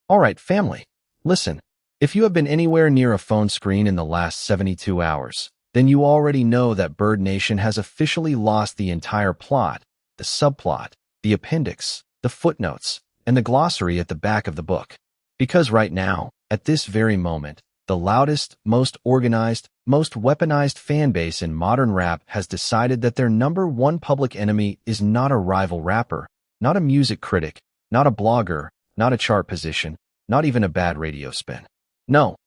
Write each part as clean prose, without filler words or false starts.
Alright, family. Listen, if you have been anywhere near a phone screen in the last 72 hours, then you already know that Bird Nation has officially lost the entire plot, the subplot, the appendix, the footnotes, and the glossary at the back of the book. Because right now, at this very moment, the loudest, most organized, most weaponized fanbase in modern rap has decided that their number one public enemy is not a rival rapper, not a music critic, not a blogger, not a chart position, not even a bad radio spin. No.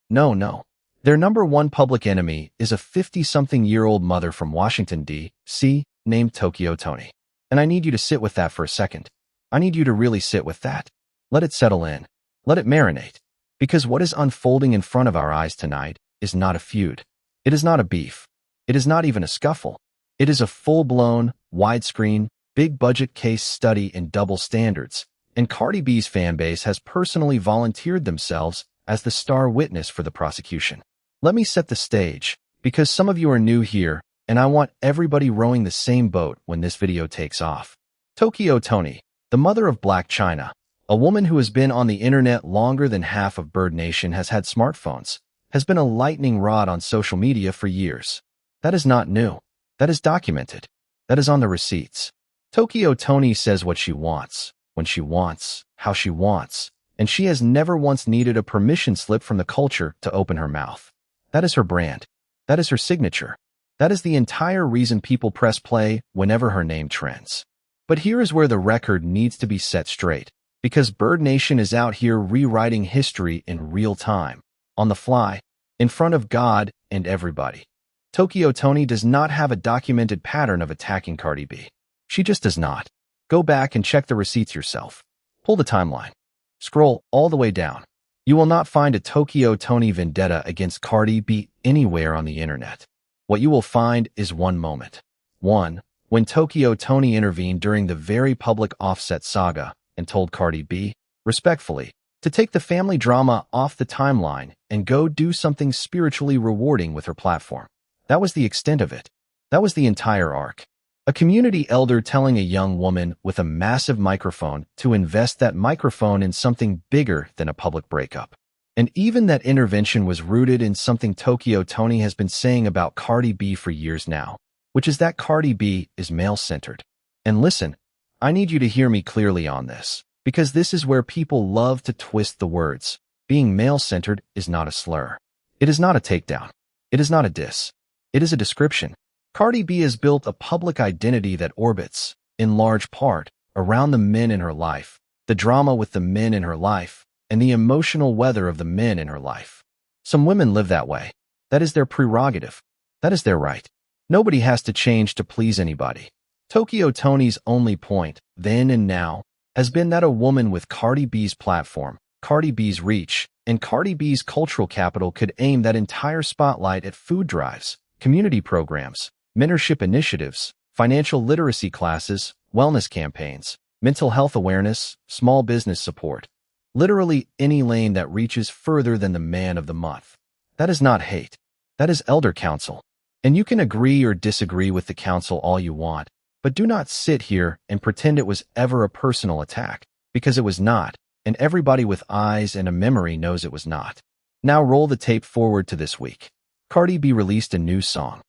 Their number one public enemy is a 50-something-year-old mother from Washington, D.C., named Tokyo Toni. And I need you to sit with that for a second. I need you to really sit with that. Let it settle in. Let it marinate. Because what is unfolding in front of our eyes tonight is not a feud. It is not a beef. It is not even a scuffle. It is a full-blown, widescreen, big-budget case study in double standards, and Cardi B's fanbase has personally volunteered themselves as the star witness for the prosecution. Let me set the stage, because some of you are new here, and I want everybody rowing the same boat when this video takes off. Tokyo Toni, the mother of Black China, a woman who has been on the internet longer than half of Bird Nation has had smartphones, has been a lightning rod on social media for years. That is not new. That is documented. That is on the receipts. Tokyo Toni says what she wants, when she wants, how she wants, and she has never once needed a permission slip from the culture to open her mouth. That is her brand. That is her signature. That is the entire reason people press play whenever her name trends. But here is where the record needs to be set straight, because Bird Nation is out here rewriting history in real time, on the fly, in front of God and everybody. Tokyo Toni does not have a documented pattern of attacking Cardi B. She just does not. Go back and check the receipts yourself. Pull the timeline. Scroll all the way down. You will not find a Tokyo Toni vendetta against Cardi B anywhere on the internet. What you will find is one moment. One, when Tokyo Toni intervened during the very public Offset saga and told Cardi B, respectfully, to take the family drama off the timeline and go do something spiritually rewarding with her platform. That was the extent of it. That was the entire arc. A community elder telling a young woman with a massive microphone to invest that microphone in something bigger than a public breakup. And even that intervention was rooted in something Tokyo Toni has been saying about Cardi B for years now, which is that Cardi B is male-centered. And listen, I need you to hear me clearly on this, because this is where people love to twist the words. Being male-centered is not a slur. It is not a takedown. It is not a diss. It is a description. Cardi B has built a public identity that orbits, in large part, around the men in her life, the drama with the men in her life, and the emotional weather of the men in her life. Some women live that way. That is their prerogative. That is their right. Nobody has to change to please anybody. Tokyo Toni's only point, then and now, has been that a woman with Cardi B's platform, Cardi B's reach, and Cardi B's cultural capital could aim that entire spotlight at food drives, community programs, mentorship initiatives, financial literacy classes, wellness campaigns, mental health awareness, small business support. Literally any lane that reaches further than the man of the month. That is not hate. That is elder counsel. And you can agree or disagree with the counsel all you want, but do not sit here and pretend it was ever a personal attack, because it was not, and everybody with eyes and a memory knows it was not. Now roll the tape forward to this week. Cardi B released a new song.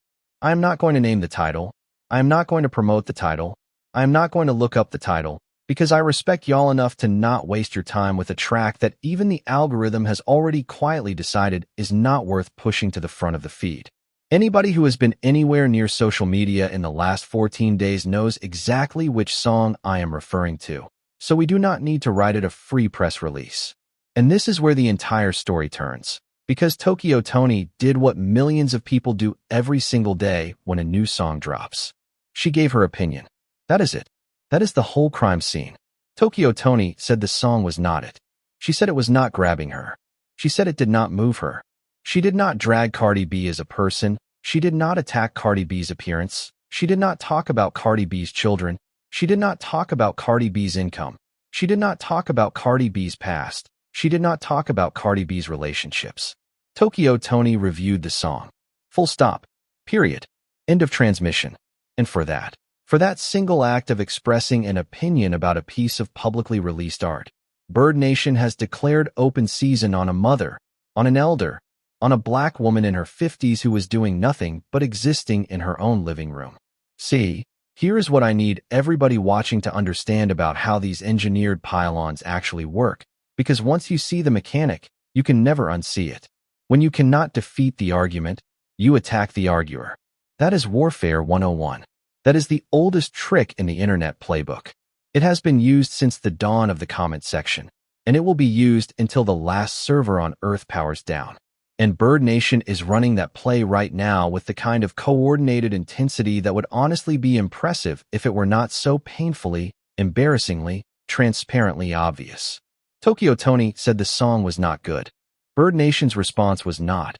I am not going to name the title. I am not going to promote the title. I am not going to look up the title, because I respect y'all enough to not waste your time with a track that even the algorithm has already quietly decided is not worth pushing to the front of the feed. Anybody who has been anywhere near social media in the last 14 days knows exactly which song I am referring to, so we do not need to write it a free press release. And this is where the entire story turns. Because Tokyo Toni did what millions of people do every single day when a new song drops. She gave her opinion. That is it. That is the whole crime scene. Tokyo Toni said the song was not it. She said it was not grabbing her. She said it did not move her. She did not drag Cardi B as a person. She did not attack Cardi B's appearance. She did not talk about Cardi B's children. She did not talk about Cardi B's income. She did not talk about Cardi B's past. She did not talk about Cardi B's relationships. Tokyo Toni reviewed the song. Full stop. Period. End of transmission. And for that single act of expressing an opinion about a piece of publicly released art, Bird Nation has declared open season on a mother, on an elder, on a black woman in her 50s who was doing nothing but existing in her own living room. See, here is what I need everybody watching to understand about how these engineered pylons actually work, because once you see the mechanic, you can never unsee it. When you cannot defeat the argument, you attack the arguer. That is Warfare 101. That is the oldest trick in the internet playbook. It has been used since the dawn of the comment section, and it will be used until the last server on Earth powers down. And Bird Nation is running that play right now with the kind of coordinated intensity that would honestly be impressive if it were not so painfully, embarrassingly, transparently obvious. Tokyo Tony said the song was not good. Bird Nation's response was not.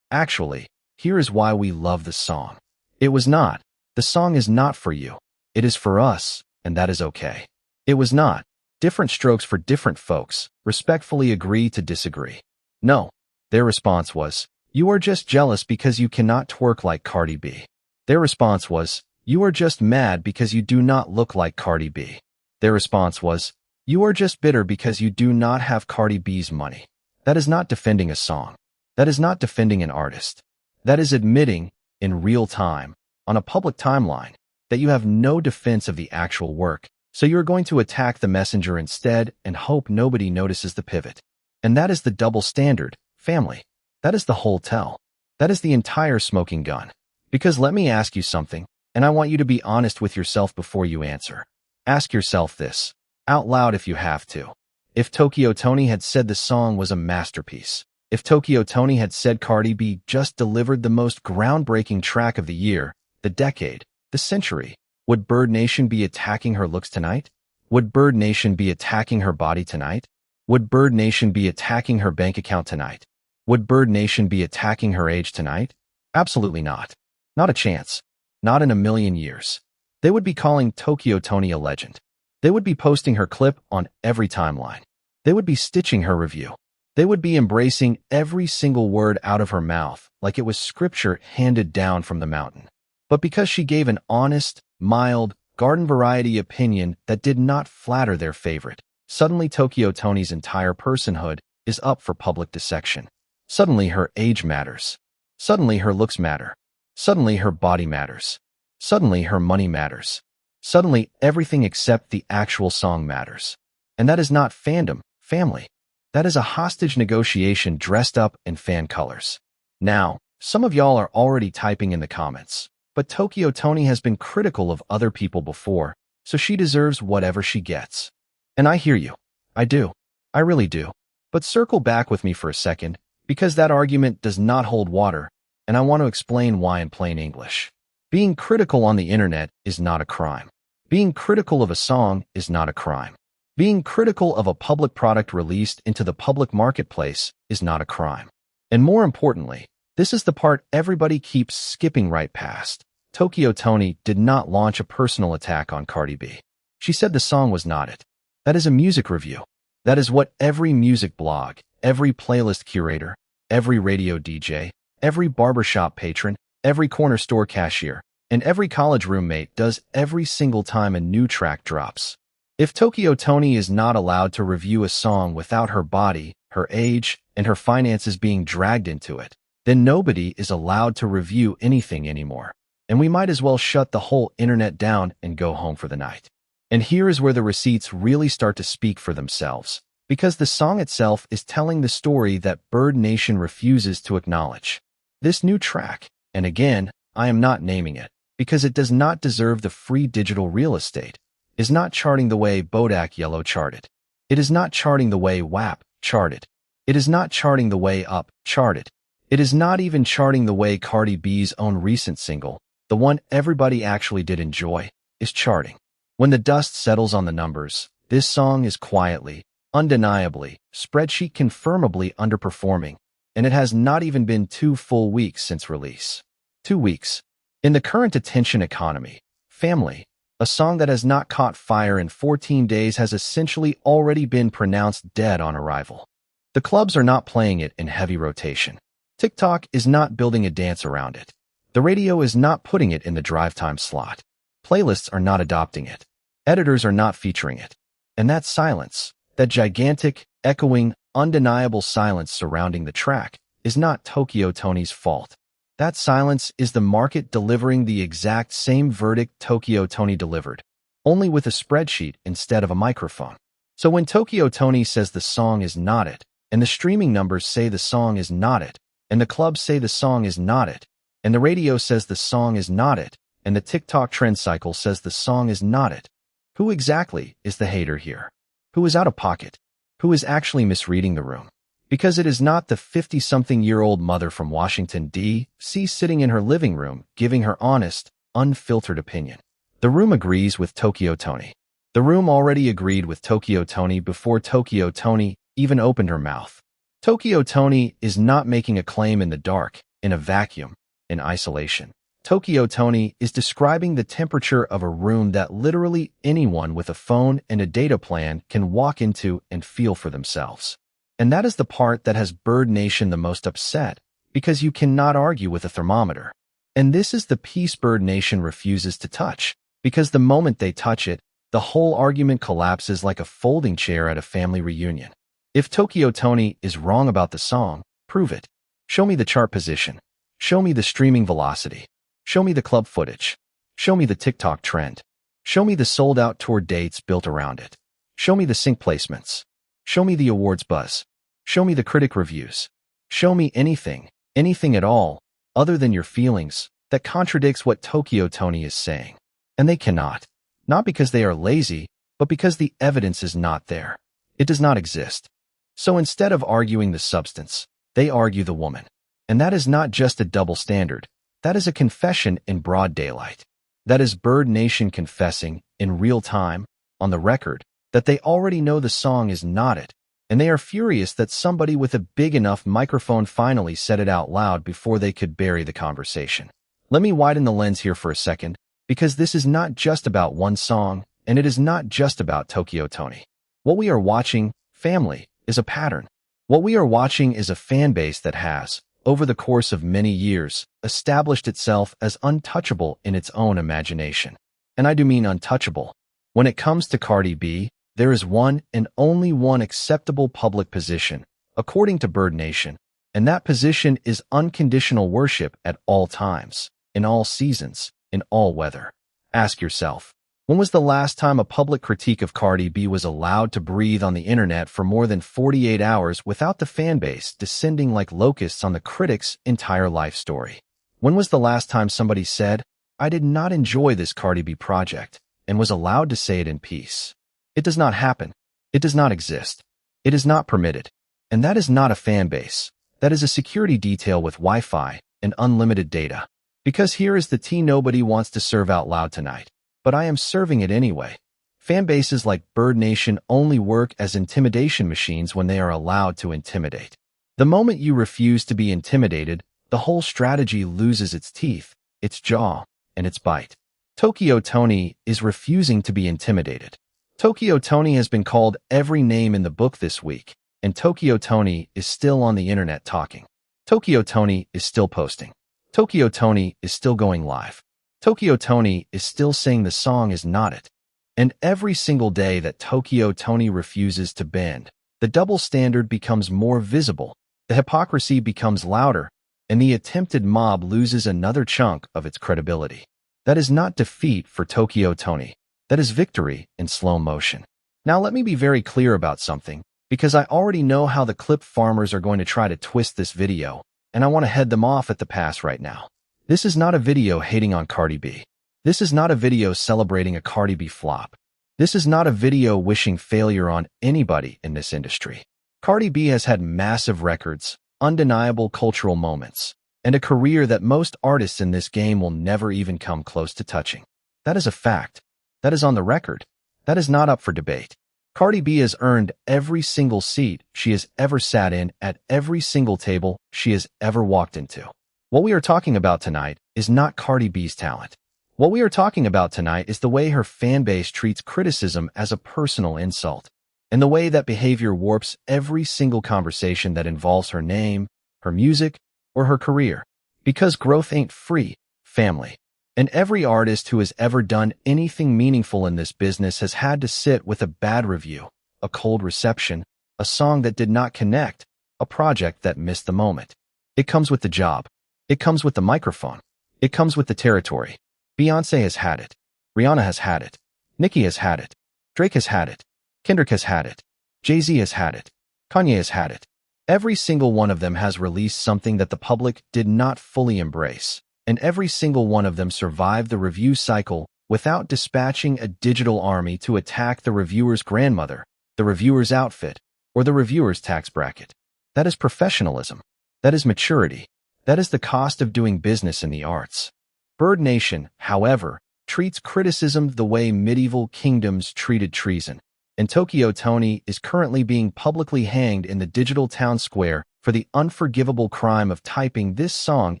Actually, here is why we love the song. It was not. The song is not for you. It is for us, and that is okay. It was not. Different strokes for different folks. Respectfully agree to disagree. No. Their response was, you are just jealous because you cannot twerk like Cardi B. Their response was, you are just mad because you do not look like Cardi B. Their response was, you are just bitter because you do not have Cardi B's money. That is not defending a song. That is not defending an artist. That is admitting, in real time, on a public timeline, that you have no defense of the actual work, so you are going to attack the messenger instead and hope nobody notices the pivot. And that is the double standard. Family. That is the whole tell. That is the entire smoking gun. Because let me ask you something, and I want you to be honest with yourself before you answer. Ask yourself this, out loud if you have to. If Tokyo Tony had said the song was a masterpiece, if Tokyo Tony had said Cardi B just delivered the most groundbreaking track of the year, the decade, the century, would Bird Nation be attacking her looks tonight? Would Bird Nation be attacking her body tonight? Would Bird Nation be attacking her bank account tonight? Would Bird Nation be attacking her age tonight? Absolutely not. Not a chance. Not in a million years. They would be calling Tokyo Tony a legend. They would be posting her clip on every timeline. They would be stitching her review. They would be embracing every single word out of her mouth like it was scripture handed down from the mountain. But because she gave an honest, mild, garden variety opinion that did not flatter their favorite, suddenly Tokyo Tony's entire personhood is up for public dissection. Suddenly her age matters. Suddenly her looks matter. Suddenly her body matters. Suddenly her money matters. Suddenly everything except the actual song matters. And that is not fandom, family. That is a hostage negotiation dressed up in fan colors. Now, some of y'all are already typing in the comments, but Tokyo Tony has been critical of other people before, so she deserves whatever she gets. And I hear you. I do. I really do. But circle back with me for a second, because that argument does not hold water, and I want to explain why in plain English. Being critical on the internet is not a crime. Being critical of a song is not a crime. Being critical of a public product released into the public marketplace is not a crime. And more importantly, this is the part everybody keeps skipping right past. Tokyo Tony did not launch a personal attack on Cardi B. She said the song was not it. That is a music review. That is what every music blog, every playlist curator, every radio DJ, every barbershop patron, every corner store cashier, and every college roommate does every single time a new track drops. If Tokyo Tony is not allowed to review a song without her body, her age, and her finances being dragged into it, then nobody is allowed to review anything anymore. And we might as well shut the whole internet down and go home for the night. And here is where the receipts really start to speak for themselves, because the song itself is telling the story that Bird Nation refuses to acknowledge. This new track, and again, I am not naming it, because it does not deserve the free digital real estate, is not charting the way Bodak Yellow charted. It is not charting the way WAP charted. It is not charting the way Up charted. It is not even charting the way Cardi B's own recent single, the one everybody actually did enjoy, is charting. When the dust settles on the numbers, this song is quietly, undeniably, spreadsheet confirmably underperforming, and it has not even been 2 full weeks since release. 2 weeks. In the current attention economy, family, a song that has not caught fire in 14 days has essentially already been pronounced dead on arrival. The clubs are not playing it in heavy rotation. TikTok is not building a dance around it. The radio is not putting it in the drive time slot. Playlists are not adopting it. Editors are not featuring it. And that silence, That gigantic, echoing, undeniable silence surrounding the track is not Tokyo Tony's fault. That silence is the market delivering the exact same verdict Tokyo Tony delivered, only with a spreadsheet instead of a microphone. So when Tokyo Tony says the song is not it, and the streaming numbers say the song is not it, and the clubs say the song is not it, and the radio says the song is not it, and the TikTok trend cycle says the song is not it, who exactly is the hater here? Who is out of pocket? Who is actually misreading the room? Because it is not the 50-something-year-old mother from Washington, D.C. sitting in her living room giving her honest, unfiltered opinion. The room agrees with Tokyo Tony. The room already agreed with Tokyo Tony before Tokyo Tony even opened her mouth. Tokyo Tony is not making a claim in the dark, in a vacuum, in isolation. Tokyo Tony is describing the temperature of a room that literally anyone with a phone and a data plan can walk into and feel for themselves. And that is the part that has Bird Nation the most upset, because you cannot argue with a thermometer. And this is the piece Bird Nation refuses to touch, because the moment they touch it, the whole argument collapses like a folding chair at a family reunion. If Tokyo Tony is wrong about the song, prove it. Show me the chart position. Show me the streaming velocity. Show me the club footage. Show me the TikTok trend. Show me the sold-out tour dates built around it. Show me the sync placements. Show me the awards buzz. Show me the critic reviews. Show me anything at all, other than your feelings, that contradicts what Tokyo Tony is saying. And they cannot. Not because they are lazy, but because the evidence is not there. It does not exist. So instead of arguing the substance, they argue the woman. And that is not just a double standard. That is a confession in broad daylight. That is Bird Nation confessing, in real time, on the record, that they already know the song is not it, and they are furious that somebody with a big enough microphone finally said it out loud before they could bury the conversation. Let me widen the lens here for a second, because this is not just about one song, and it is not just about Tokyo Tony. What we are watching, family, is a pattern. What we are watching is a fan base that has, over the course of many years, established itself as untouchable in its own imagination. And I do mean untouchable. When it comes to Cardi B, there is one and only one acceptable public position, according to Bird Nation, and that position is unconditional worship at all times, in all seasons, in all weather. Ask yourself, when was the last time a public critique of Cardi B was allowed to breathe on the internet for more than 48 hours without the fanbase descending like locusts on the critic's entire life story? When was the last time somebody said, "I did not enjoy this Cardi B project," and was allowed to say it in peace? It does not happen. It does not exist. It is not permitted. And that is not a fanbase. That is a security detail with Wi-Fi and unlimited data. Because here is the tea nobody wants to serve out loud tonight. But I am serving it anyway. Fan bases like Bird Nation only work as intimidation machines when they are allowed to intimidate. The moment you refuse to be intimidated, the whole strategy loses its teeth, its jaw, and its bite. Tokyo Tony is refusing to be intimidated. Tokyo Tony has been called every name in the book this week, and Tokyo Tony is still on the internet talking. Tokyo Tony is still posting. Tokyo Tony is still going live. Tokyo Tony is still saying the song is not it. And every single day that Tokyo Tony refuses to bend, the double standard becomes more visible, the hypocrisy becomes louder, and the attempted mob loses another chunk of its credibility. That is not defeat for Tokyo Tony. That is victory in slow motion. Now let me be very clear about something, because I already know how the clip farmers are going to try to twist this video, and I want to head them off at the pass right now. This is not a video hating on Cardi B. This is not a video celebrating a Cardi B flop. This is not a video wishing failure on anybody in this industry. Cardi B has had massive records, undeniable cultural moments, and a career that most artists in this game will never even come close to touching. That is a fact. That is on the record. That is not up for debate. Cardi B has earned every single seat she has ever sat in at every single table she has ever walked into. What we are talking about tonight is not Cardi B's talent. What we are talking about tonight is the way her fan base treats criticism as a personal insult, and the way that behavior warps every single conversation that involves her name, her music, or her career. Because growth ain't free, family. And every artist who has ever done anything meaningful in this business has had to sit with a bad review, a cold reception, a song that did not connect, a project that missed the moment. It comes with the job. It comes with the microphone. It comes with the territory. Beyoncé has had it. Rihanna has had it. Nicki has had it. Drake has had it. Kendrick has had it. Jay-Z has had it. Kanye has had it. Every single one of them has released something that the public did not fully embrace, and every single one of them survived the review cycle without dispatching a digital army to attack the reviewer's grandmother, the reviewer's outfit, or the reviewer's tax bracket. That is professionalism. That is maturity. That is the cost of doing business in the arts. Bird Nation, however, treats criticism the way medieval kingdoms treated treason, and Tokyo Toni is currently being publicly hanged in the digital town square for the unforgivable crime of typing "this song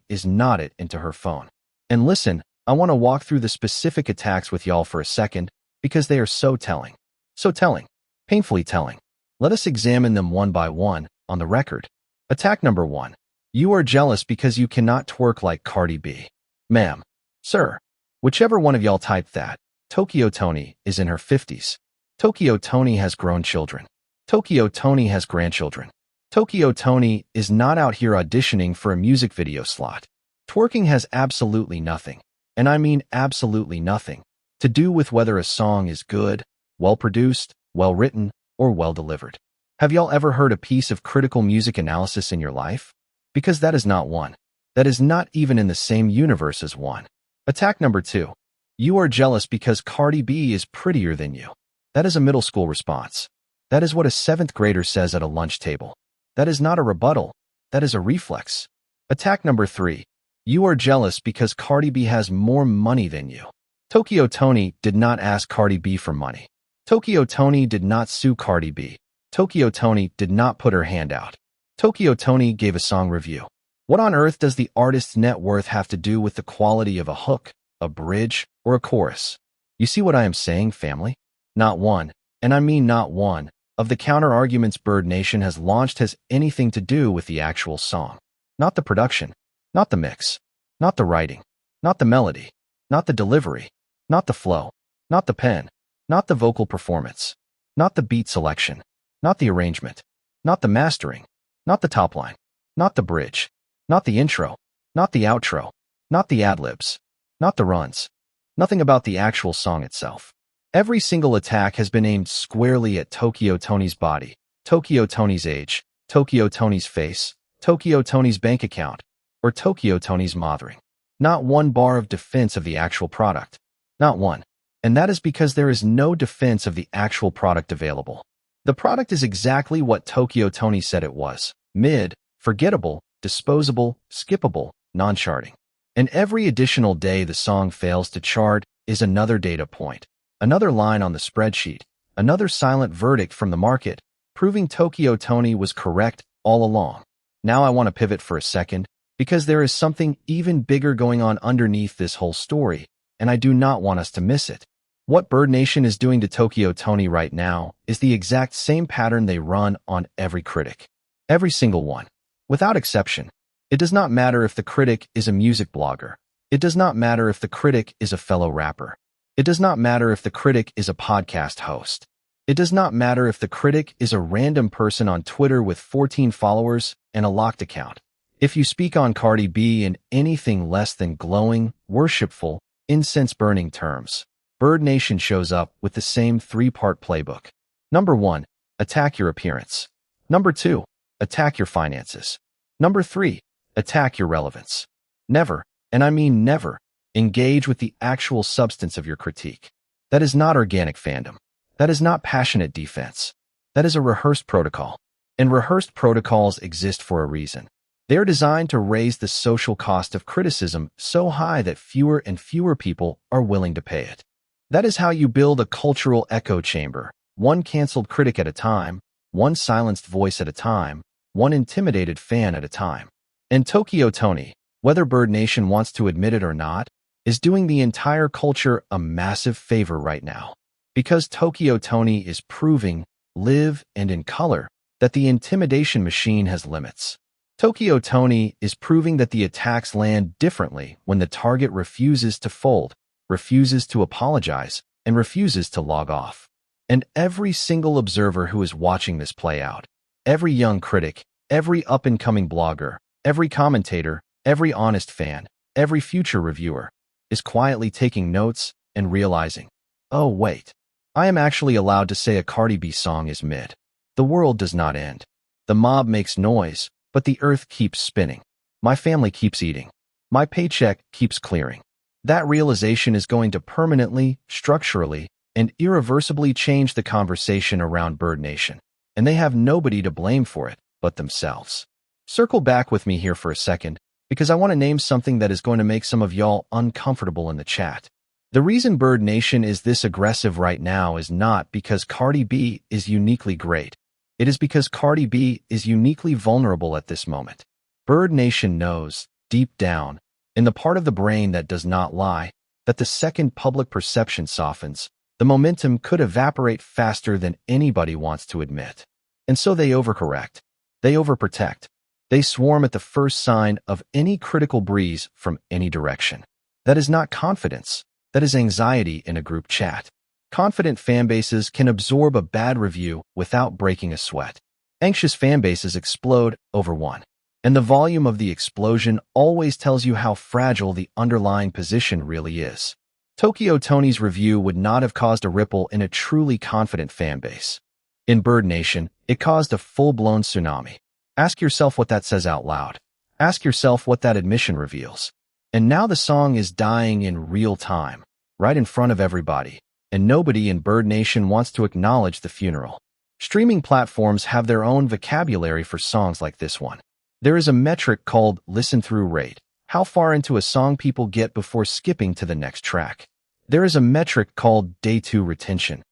is not it" into her phone. And listen, I want to walk through the specific attacks with y'all for a second, because they are so telling. So telling. Painfully telling. Let us examine them one by one, on the record. Attack number 1. You are jealous because you cannot twerk like Cardi B. Ma'am. Sir. Whichever one of y'all typed that, Tokyo Toni is in her 50s. Tokyo Toni has grown children. Tokyo Toni has grandchildren. Tokyo Toni is not out here auditioning for a music video slot. Twerking has absolutely nothing, and I mean absolutely nothing, to do with whether a song is good, well-produced, well-written, or well-delivered. Have y'all ever heard a piece of critical music analysis in your life? Because that is not one. That is not even in the same universe as one. Attack number 2. You are jealous because Cardi B is prettier than you. That is a middle school response. That is what a 7th grader says at a lunch table. That is not a rebuttal. That is a reflex. Attack number 3. You are jealous because Cardi B has more money than you. Tokyo Toni did not ask Cardi B for money. Tokyo Toni did not sue Cardi B. Tokyo Toni did not put her hand out. Tokyo Toni gave a song review. What on earth does the artist's net worth have to do with the quality of a hook, a bridge, or a chorus? You see what I am saying, family? Not one, and I mean not one, of the counter-arguments Bird Nation has launched has anything to do with the actual song. Not the production, not the mix, not the writing, not the melody, not the delivery, not the flow, not the pen, not the vocal performance, not the beat selection, not the arrangement, not the mastering, not the top line, not the bridge, not the intro, not the outro, not the ad-libs, not the runs. Nothing about the actual song itself. Every single attack has been aimed squarely at Tokyo Toni's body, Tokyo Toni's age, Tokyo Toni's face, Tokyo Toni's bank account, or Tokyo Toni's mothering. Not one bar of defense of the actual product. Not one. And that is because there is no defense of the actual product available. The product is exactly what Tokyo Toni said it was. Mid, forgettable, disposable, skippable, non-charting. And every additional day the song fails to chart is another data point, another line on the spreadsheet, another silent verdict from the market, proving Tokyo Toni was correct all along. Now I want to pivot for a second, because there is something even bigger going on underneath this whole story, and I do not want us to miss it. What Bird Nation is doing to Tokyo Toni right now is the exact same pattern they run on every critic. Every single one. Without exception. It does not matter if the critic is a music blogger. It does not matter if the critic is a fellow rapper. It does not matter if the critic is a podcast host. It does not matter if the critic is a random person on Twitter with 14 followers and a locked account. If you speak on Cardi B in anything less than glowing, worshipful, incense-burning terms, Bird Nation shows up with the same 3-part playbook. Number 1, attack your appearance. Number 2, attack your finances. Number 3, attack your relevance. Never, and I mean never, engage with the actual substance of your critique. That is not organic fandom. That is not passionate defense. That is a rehearsed protocol. And rehearsed protocols exist for a reason. They are designed to raise the social cost of criticism so high that fewer and fewer people are willing to pay it. That is how you build a cultural echo chamber, one canceled critic at a time, one silenced voice at a time, one intimidated fan at a time. And Tokyo Toni, whether Bird Nation wants to admit it or not, is doing the entire culture a massive favor right now. Because Tokyo Toni is proving, live and in color, that the intimidation machine has limits. Tokyo Toni is proving that the attacks land differently when the target refuses to fold, refuses to apologize, and refuses to log off. And every single observer who is watching this play out, every young critic, every up-and-coming blogger, every commentator, every honest fan, every future reviewer, is quietly taking notes and realizing, oh wait, I am actually allowed to say a Cardi B song is mid. The world does not end. The mob makes noise, but the earth keeps spinning. My family keeps eating. My paycheck keeps clearing. That realization is going to permanently, structurally, and irreversibly change the conversation around Bird Nation, and they have nobody to blame for it but themselves. Circle back with me here for a second, because I want to name something that is going to make some of y'all uncomfortable in the chat. The reason Bird Nation is this aggressive right now is not because Cardi B is uniquely great. It is because Cardi B is uniquely vulnerable at this moment. Bird Nation knows, deep down, in the part of the brain that does not lie, that the second public perception softens, the momentum could evaporate faster than anybody wants to admit. And so they overcorrect. They overprotect. They swarm at the first sign of any critical breeze from any direction. That is not confidence. That is anxiety in a group chat. Confident fanbases can absorb a bad review without breaking a sweat. Anxious fanbases explode over one. And the volume of the explosion always tells you how fragile the underlying position really is. Tokyo Tony's review would not have caused a ripple in a truly confident fanbase. In Bird Nation, it caused a full-blown tsunami. Ask yourself what that says out loud. Ask yourself what that admission reveals. And now the song is dying in real time, right in front of everybody, and nobody in Bird Nation wants to acknowledge the funeral. Streaming platforms have their own vocabulary for songs like this one. There is a metric called listen-through rate, how far into a song people get before skipping to the next track. There is a metric called day 2 retention.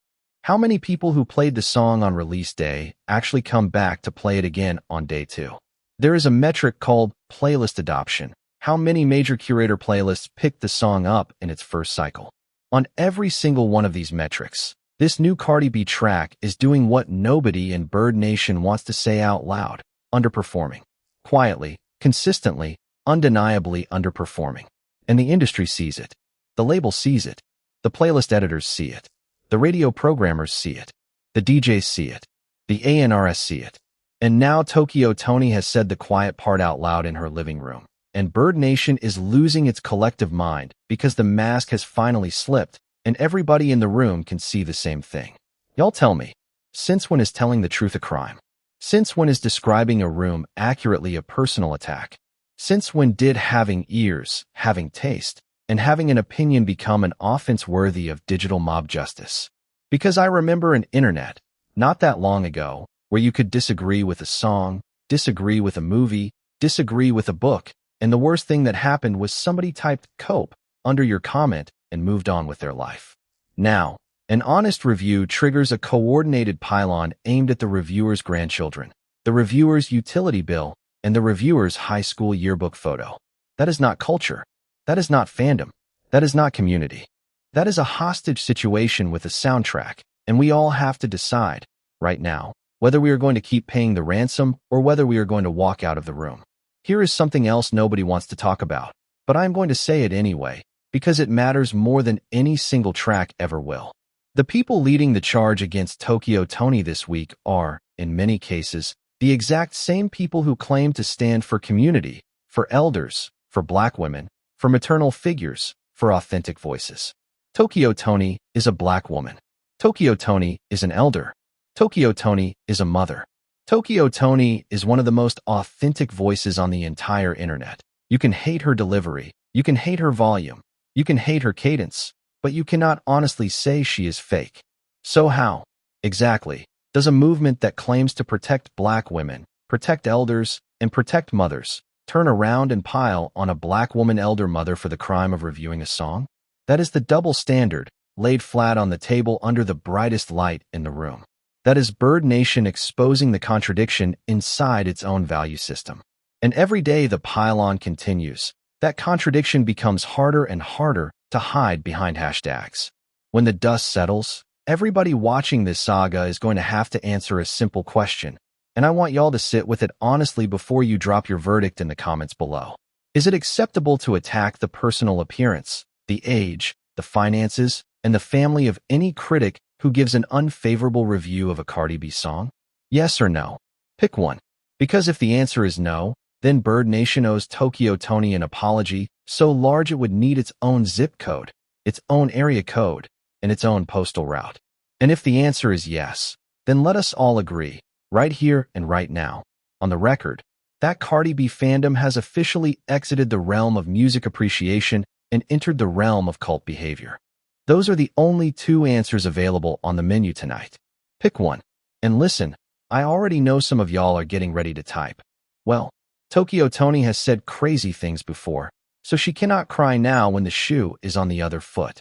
How many people who played the song on release day actually come back to play it again on day 2? There is a metric called playlist adoption. How many major curator playlists picked the song up in its first cycle? On every single one of these metrics, this new Cardi B track is doing what nobody in Bird Nation wants to say out loud: underperforming. Quietly, consistently, undeniably underperforming. And the industry sees it. The label sees it. The playlist editors see it. The radio programmers see it. The DJs see it. The ANRS see it. And now Tokyo Tony has said the quiet part out loud in her living room. And Bird Nation is losing its collective mind because the mask has finally slipped and everybody in the room can see the same thing. Y'all tell me, since when is telling the truth a crime? Since when is describing a room accurately a personal attack? Since when did having ears, having taste, and having an opinion become an offense worthy of digital mob justice? Because I remember an internet, not that long ago, where you could disagree with a song, disagree with a movie, disagree with a book, and the worst thing that happened was somebody typed "cope" under your comment and moved on with their life. Now, an honest review triggers a coordinated pylon aimed at the reviewer's grandchildren, the reviewer's utility bill, and the reviewer's high school yearbook photo. That is not culture. That is not fandom. That is not community. That is a hostage situation with a soundtrack, and we all have to decide, right now, whether we are going to keep paying the ransom or whether we are going to walk out of the room. Here is something else nobody wants to talk about, but I'm going to say it anyway, because it matters more than any single track ever will. The people leading the charge against Tokyo Tony this week are, in many cases, the exact same people who claim to stand for community, for elders, for black women, for maternal figures, for authentic voices. Tokyo Tony is a black woman. Tokyo Tony is an elder. Tokyo Tony is a mother. Tokyo Tony is one of the most authentic voices on the entire internet. You can hate her delivery, you can hate her volume, you can hate her cadence, but you cannot honestly say she is fake. So how, exactly, does a movement that claims to protect black women, protect elders, and protect mothers turn around and pile on a black woman elder mother for the crime of reviewing a song? That is the double standard, laid flat on the table under the brightest light in the room. That is Bird Nation exposing the contradiction inside its own value system. And every day the pile-on continues, that contradiction becomes harder and harder to hide behind hashtags. When the dust settles, everybody watching this saga is going to have to answer a simple question, and I want y'all to sit with it honestly before you drop your verdict in the comments below. Is it acceptable to attack the personal appearance, the age, the finances, and the family of any critic who gives an unfavorable review of a Cardi B song? Yes or no? Pick one. Because if the answer is no, then Bird Nation owes Tokyo Tony an apology so large it would need its own zip code, its own area code, and its own postal route. And if the answer is yes, then let us all agree, right here and right now, on the record, that Cardi B fandom has officially exited the realm of music appreciation and entered the realm of cult behavior. Those are the only two answers available on the menu tonight. Pick one. And listen, I already know some of y'all are getting ready to type. Well, Tokyo Tony has said crazy things before, so she cannot cry now when the shoe is on the other foot.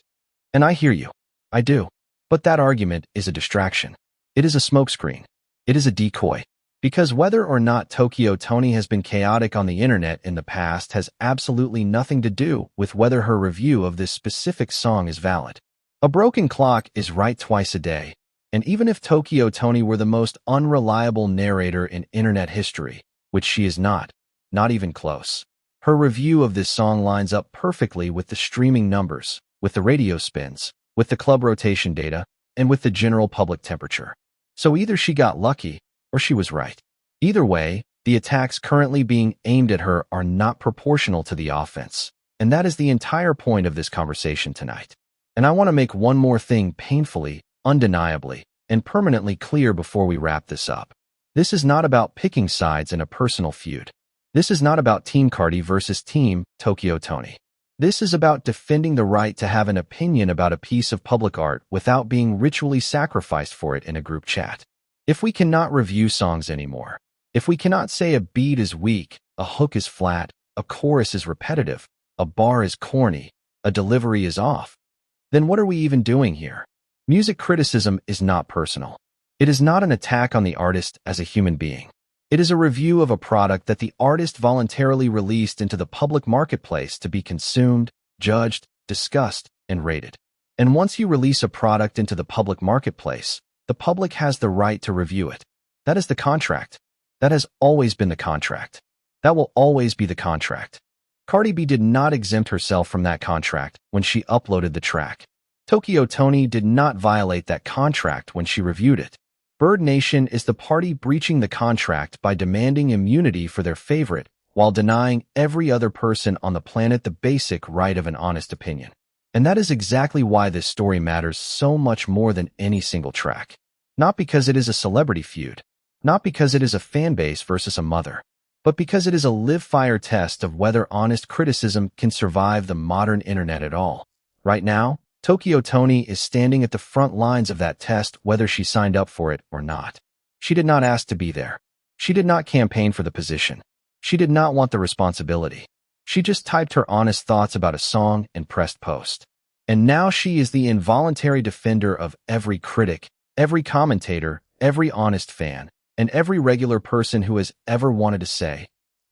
And I hear you. I do. But that argument is a distraction. It is a smokescreen. It is a decoy. Because whether or not Tokyo Tony has been chaotic on the internet in the past has absolutely nothing to do with whether her review of this specific song is valid. A broken clock is right twice a day, and even if Tokyo Tony were the most unreliable narrator in internet history, which she is not even close, her review of this song lines up perfectly with the streaming numbers, with the radio spins, with the club rotation data, and with the general public temperature. So either she got lucky, or she was right. Either way, the attacks currently being aimed at her are not proportional to the offense, and that is the entire point of this conversation tonight. And I want to make one more thing painfully, undeniably, and permanently clear before we wrap this up. This is not about picking sides in a personal feud. This is not about Team Cardi versus Team Tokyo Tony. This is about defending the right to have an opinion about a piece of public art without being ritually sacrificed for it in a group chat. If we cannot review songs anymore, if we cannot say a beat is weak, a hook is flat, a chorus is repetitive, a bar is corny, a delivery is off, then what are we even doing here? Music criticism is not personal. It is not an attack on the artist as a human being. It is a review of a product that the artist voluntarily released into the public marketplace to be consumed, judged, discussed, and rated. And once you release a product into the public marketplace, the public has the right to review it. That is the contract. That has always been the contract. That will always be the contract. Cardi B did not exempt herself from that contract when she uploaded the track. Tokyo Tony did not violate that contract when she reviewed it. Bird Nation is the party breaching the contract by demanding immunity for their favorite while denying every other person on the planet the basic right of an honest opinion. And that is exactly why this story matters so much more than any single track. Not because it is a celebrity feud, not because it is a fan base versus a mother, but because it is a live-fire test of whether honest criticism can survive the modern internet at all. Right now, Tokyo Tony is standing at the front lines of that test whether she signed up for it or not. She did not ask to be there. She did not campaign for the position. She did not want the responsibility. She just typed her honest thoughts about a song and pressed post. And now she is the involuntary defender of every critic, every commentator, every honest fan, and every regular person who has ever wanted to say,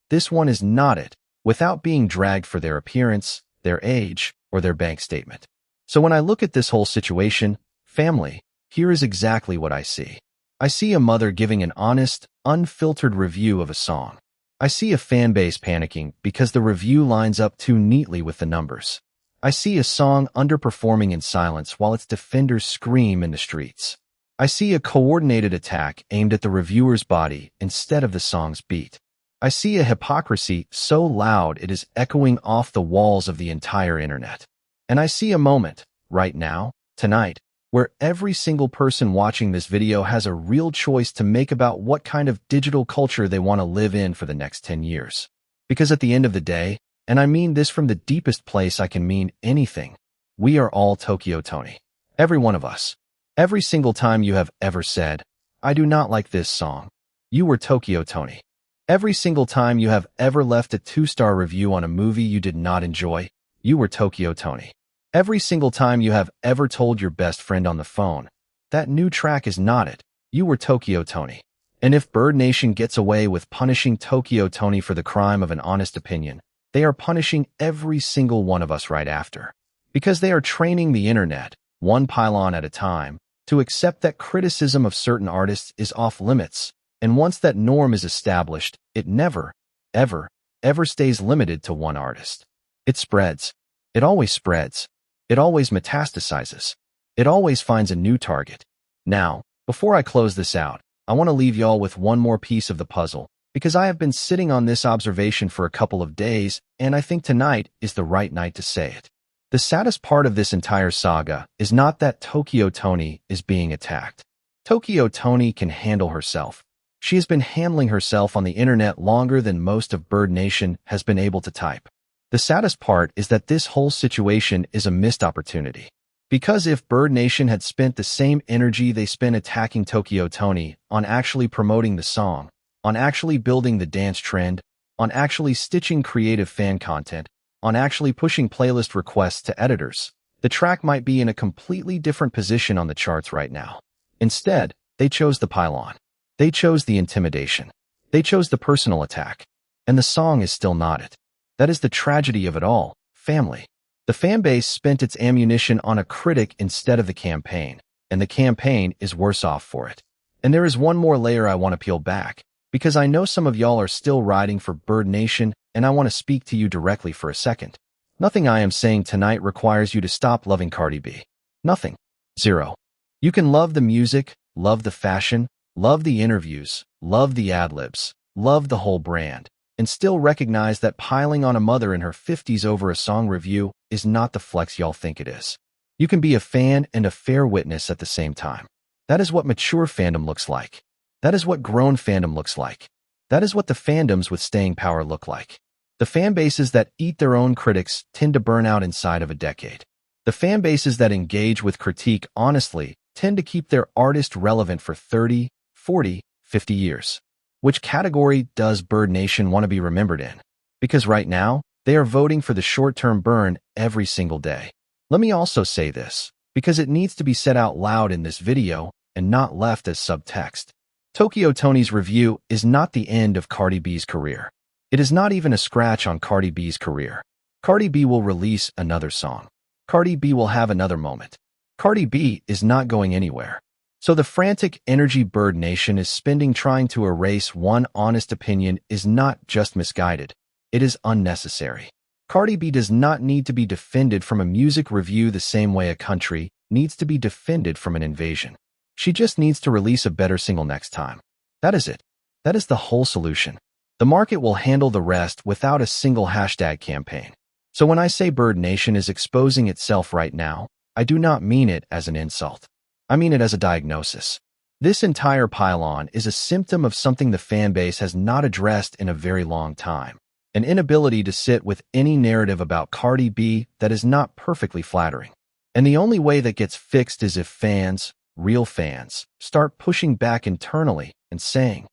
this one is not it, without being dragged for their appearance, their age, or their bank statement. So when I look at this whole situation, family, here is exactly what I see. I see a mother giving an honest, unfiltered review of a song. I see a fan base panicking because the review lines up too neatly with the numbers. I see a song underperforming in silence while its defenders scream in the streets. I see a coordinated attack aimed at the reviewer's body instead of the song's beat. I see a hypocrisy so loud it is echoing off the walls of the entire internet. And I see a moment, right now, tonight, where every single person watching this video has a real choice to make about what kind of digital culture they want to live in for the next 10 years. Because at the end of the day, and I mean this from the deepest place I can mean anything, we are all Tokyo Tony. Every one of us. Every single time you have ever said, I do not like this song, you were Tokyo Tony. Every single time you have ever left a 2-star review on a movie you did not enjoy, you were Tokyo Tony. Every single time you have ever told your best friend on the phone, that new track is not it, you were Tokyo Tony. And if Bird Nation gets away with punishing Tokyo Tony for the crime of an honest opinion, they are punishing every single one of us right after. Because they are training the internet, one pylon at a time, to accept that criticism of certain artists is off limits, and once that norm is established, it never, ever, ever stays limited to one artist. It spreads. It always spreads. It always metastasizes. It always finds a new target. Now, before I close this out, I want to leave y'all with one more piece of the puzzle, because I have been sitting on this observation for a couple of days, and I think tonight is the right night to say it. The saddest part of this entire saga is not that Tokyo Toni is being attacked. Tokyo Toni can handle herself. She has been handling herself on the internet longer than most of Bird Nation has been able to type. The saddest part is that this whole situation is a missed opportunity. Because if Bird Nation had spent the same energy they spent attacking Tokyo Toni on actually promoting the song, on actually building the dance trend, on actually stitching creative fan content, on actually pushing playlist requests to editors, the track might be in a completely different position on the charts right now. Instead, they chose the pylon. They chose the intimidation. They chose the personal attack. And the song is still not it. That is the tragedy of it all, family. The fanbase spent its ammunition on a critic instead of the campaign, and the campaign is worse off for it. And there is one more layer I want to peel back, because I know some of y'all are still riding for Bird Nation, and I want to speak to you directly for a second. Nothing I am saying tonight requires you to stop loving Cardi B. Nothing. Zero. You can love the music, love the fashion, love the interviews, love the ad-libs, love the whole brand, and still recognize that piling on a mother in her 50s over a song review is not the flex y'all think it is. You can be a fan and a fair witness at the same time. That is what mature fandom looks like. That is what grown fandom looks like. That is what the fandoms with staying power look like. The fan bases that eat their own critics tend to burn out inside of a decade. The fan bases that engage with critique honestly tend to keep their artist relevant for 30, 40, 50 years. Which category does Bird Nation want to be remembered in? Because right now, they are voting for the short-term burn every single day. Let me also say this, because it needs to be said out loud in this video and not left as subtext. Tokyo Toni's review is not the end of Cardi B's career. It is not even a scratch on Cardi B's career. Cardi B will release another song. Cardi B will have another moment. Cardi B is not going anywhere. So the frantic energy Bird Nation is spending trying to erase one honest opinion is not just misguided. It is unnecessary. Cardi B does not need to be defended from a music review the same way a country needs to be defended from an invasion. She just needs to release a better single next time. That is it. That is the whole solution. The market will handle the rest without a single hashtag campaign. So when I say Bird Nation is exposing itself right now, I do not mean it as an insult. I mean it as a diagnosis. This entire pylon is a symptom of something the fanbase has not addressed in a very long time. An inability to sit with any narrative about Cardi B that is not perfectly flattering. And the only way that gets fixed is if fans, real fans, start pushing back internally and saying,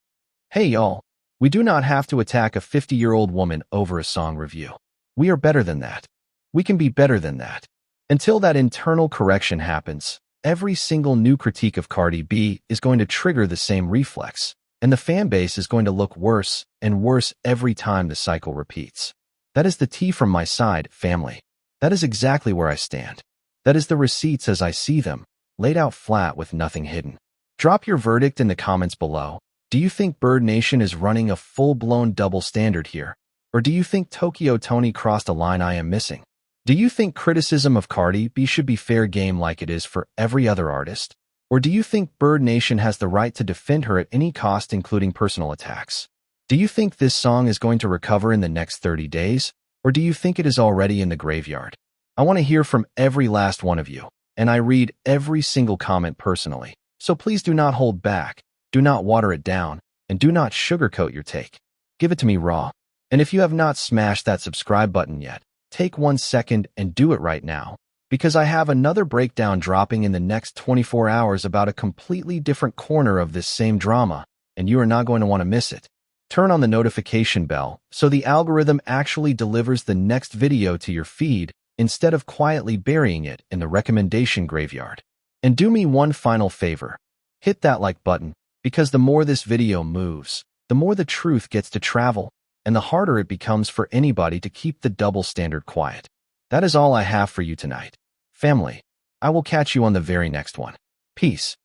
"Hey y'all, we do not have to attack a 50-year-old woman over a song review. We are better than that. We can be better than that." Until that internal correction happens, every single new critique of Cardi B is going to trigger the same reflex, and the fanbase is going to look worse and worse every time the cycle repeats. That is the tea from my side, family. That is exactly where I stand. That is the receipts as I see them, laid out flat with nothing hidden. Drop your verdict in the comments below. Do you think Bird Nation is running a full-blown double standard here? Or do you think Tokyo Toni crossed a line I am missing? Do you think criticism of Cardi B should be fair game like it is for every other artist? Or do you think Bird Nation has the right to defend her at any cost, including personal attacks? Do you think this song is going to recover in the next 30 days? Or do you think it is already in the graveyard? I want to hear from every last one of you, and I read every single comment personally. So please do not hold back, do not water it down, and do not sugarcoat your take. Give it to me raw. And if you have not smashed that subscribe button yet, take 1 second and do it right now, because I have another breakdown dropping in the next 24 hours about a completely different corner of this same drama, and you are not going to want to miss it. Turn on the notification bell so the algorithm actually delivers the next video to your feed instead of quietly burying it in the recommendation graveyard. And do me one final favor. Hit that like button, because the more this video moves, the more the truth gets to travel, and the harder it becomes for anybody to keep the double standard quiet. That is all I have for you tonight. Family, I will catch you on the very next one. Peace.